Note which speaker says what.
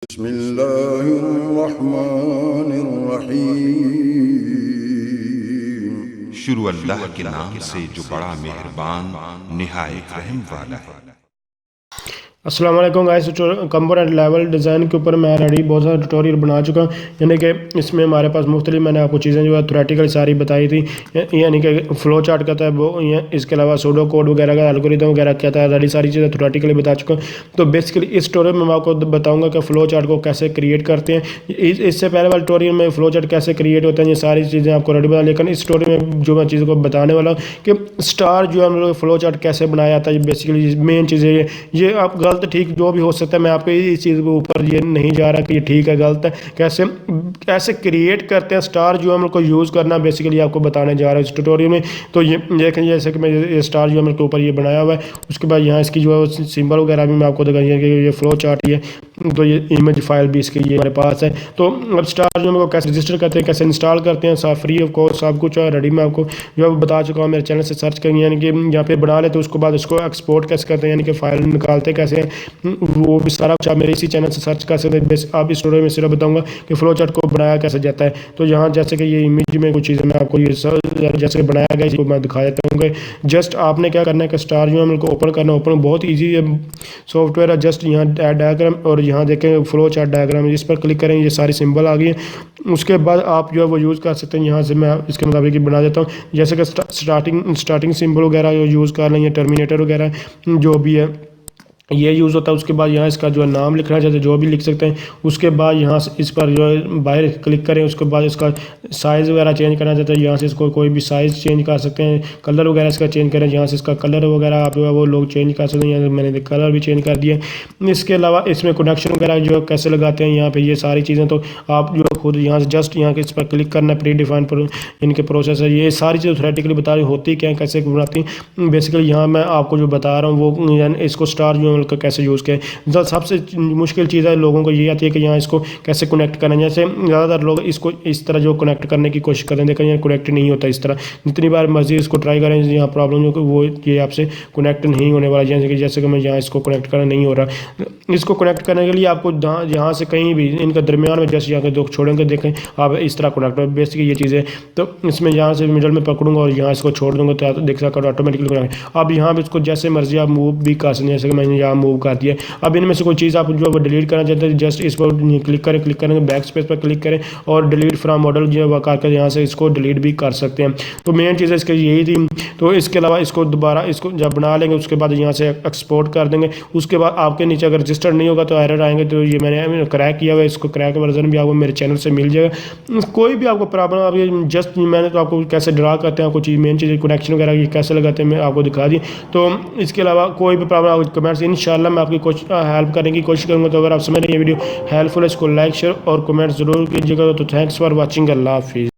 Speaker 1: बिस्मिल्लाहिर्रहमानिर्रहीम।
Speaker 2: शुरू अल्लाह के नाम से जो बड़ा मेहरबान निहायत रहम वाला है।
Speaker 3: अस्सलाम वालेकुम गाइस। कंपोनेंट लेवल डिज़ाइन के ऊपर मैं ऑलरेडी बहुत सारा ट्यूटोरियल बना चुका हूँ, यानी कि इसमें हमारे पास मुख्तलिफ मैंने आपको चीज़ें जो है थ्योरेटिकल सारी बताई थी, यानी कि फ़्लो चार्ट कहता है वो, इसके अलावा सूडो कोड वगैरह का एल्गोरिथम वगैरह कहता है, ऑलरेडी सारी चीज़ें थ्योरेटिकली बता चुका हूँ। तो बेसिकली इस ट्यूटोरियल में मैं आपको बताऊँगा कि फ़्लो चार्ट को कैसे क्रिएट करते हैं। इससे पहले वाले ट्यूटोरियल में फ़्लो चार्ट कैसे क्रिएट होते हैं ये सारी चीज़ें आपको ऑलरेडी बता, लेकिन इस ट्यूटोरियल में जो मैं चीज़ों को बताने वाला हूँ कि स्टार जो है हम लोग फ़्लो चार्ट कैसे बनाया जाता है, बेसिकली मेन चीज़ें ये आप गलत ठीक जो भी हो सकता है, मैं आपको इस चीज़ के ऊपर ये नहीं जा रहा कि ये ठीक है गलत है, कैसे क्रिएट करते हैं स्टार जो हम लोग को यूज़ करना बेसिकली आपको बताने जा रहा हूँ इस ट्यूटोरियल में। तो ये देखें जैसे कि मैं ये स्टार जो हम लोग के ऊपर ये बनाया हुआ है, उसके बाद यहाँ इसकी जो है सिंबल वगैरह भी मैं आपको दिखाइए कि ये फ्लो चार्ट है, तो ये इमेज फाइल भी इसकी ये हमारे पास है। तो अब स्टार जो हम लोग कैसे रजिस्टर करते हैं, कैसे इंस्टॉल करते हैं, सब फ्री ऑफ कॉस्ट सब कुछ रेडी मैं आपको जो बता चुका हूँ, मेरे चैनल से सर्च करेंगे, यानी कि यहाँ पे बना लेते, उसके बाद उसको एक्सपोर्ट कैसे करते हैं, यानी कि फाइल निकालते कैसे, वो भी सारा कुछ आप मेरे इसी चैनल से सर्च कर सकते हैं। बेस आप इस वीडियो में सिर्फ बताऊंगा कि फ्लो चार्ट को बनाया कैसे जाता है। तो यहाँ जैसे कि ये इमेज में कुछ चीज़ें मैं आपको ये जैसे बनाया गया इसको मैं दिखा देता हूँ। जस्ट आपने क्या करना है कि स्टार जो हम लोग को ओपन करना है, ओपन बहुत ईजी सॉफ्टवेयर है। जस्ट यहाँ डायग्राम और यहाँ देखें फ्लो चार्ट डायग्राम, इस पर क्लिक करेंगे, ये सारी सिंबल आ गई है। उसके बाद आप जो है वो यूज़ कर सकते हैं। यहाँ से मैं इसके मुताबिक बना देता हूँ, जैसे कि स्टार्टिंग सिंबल वगैरह यूज़ कर लें, टर्मिनेटर वगैरह जो भी है ये यूज़ होता है। उसके बाद यहाँ इसका जो है नाम लिखना चाहते हैं जो भी लिख सकते हैं। उसके बाद यहाँ से इस पर जो है बाहर क्लिक करें, उसके बाद इसका साइज़ वगैरह चेंज करना चाहते हैं, यहाँ से इसको कोई भी साइज़ चेंज कर सकते हैं, कलर वगैरह इसका चेंज करें, यहाँ से इसका कलर वगैरह आप जो है वो लोग चेंज कर सकते हैं। यहाँ मैंने कलर भी चेंज कर दिया। इसके अलावा इसमें कनेक्शन वगैरह जो है कैसे लगाते हैं यहाँ पर ये सारी चीज़ें तो आप जो खुद यहाँ से जस्ट यहाँ के इस पर क्लिक करना, प्री डिफाइन इनके प्रोसेस है, ये सारी चीज़ थ्योरेटिकली बता रही होती क्या कैसे बनाती हैं। बेसिकली यहाँ मैं आपको जो बता रहा हूँ वो इसको स्टार जो है कैसे यूज़ करें। सबसे मुश्किल चीज़ है लोगों को ये आती है कि यहाँ इसको कैसे कनेक्ट करना है। जैसे ज़्यादातर लोग इसको इस तरह जो कनेक्ट करने की कोशिश करते हैं, लेकिन यहाँ कनेक्ट नहीं होता इस तरह। जितनी बार मर्जी इसको ट्राई करें, यहाँ प्रॉब्लम हो वो ये आपसे कनेक्ट नहीं होने वाला। जैसे कि मैं यहाँ इसको कनेक्ट करना नहीं हो रहा। इसको कनेक्ट करने के लिए आपको यहाँ से कहीं भी इनका दरमियान में जैसे यहाँ के दो छोड़ेंगे, देखें आप इस तरह कनेक्ट हो, बेसिकली ये चीज़ें। तो इसमें यहाँ से मिडल में पकड़ूंगा और यहाँ इसको छोड़ दूँगा तो देख सकते ऑटोमेटिकली। अब यहाँ भी इसको जैसे मर्जी आप मूव भी कर सकते हैं, जैसे कि मैंने यहाँ मूव कर दिया। अब इनमें से कोई चीज़ आप जो है डिलीट करना चाहते हैं, जस्ट इस पर क्लिक करेंगे, बैक स्पेस पर क्लिक करें और डिलीट फ्रॉम मॉडल जो है वह करके यहाँ से इसको डिलीट भी कर सकते हैं। तो मेन चीज़ इसकी यही थी। तो इसके अलावा इसको दोबारा इसको जब बना लेंगे उसके बाद यहाँ से एक्सपोर्ट कर देंगे। उसके बाद आपके नीचे अगर रजिस्टर्ड नहीं होगा तो एरर आएंगे। तो ये मैंने क्रैक किया हुआ है, इसको क्रैक वर्जन भी आपको मेरे चैनल से मिल जाएगा। कोई भी आपको प्रॉब्लम आप ये जस्ट मैंने तो आपको कैसे ड्रा करते हैं, आपको चीज़ मेन चीज़ कनेक्शन वगैरह ये कैसे लगाते हैं मैं आपको दिखा दी। तो इसके अलावा कोई भी प्रॉब्लम आपको कमेंट्स इंशाल्लाह मैं आपकी हेल्प करने की कोशिश करूँगा। तो अगर आप समझ रहे हैं ये वीडियो हेल्पफुल है, इसको लाइक शेयर और कमेंट ज़रूर कीजिएगा। तो थैंक्स फॉर वॉचिंग। अल्लाह हाफिज़।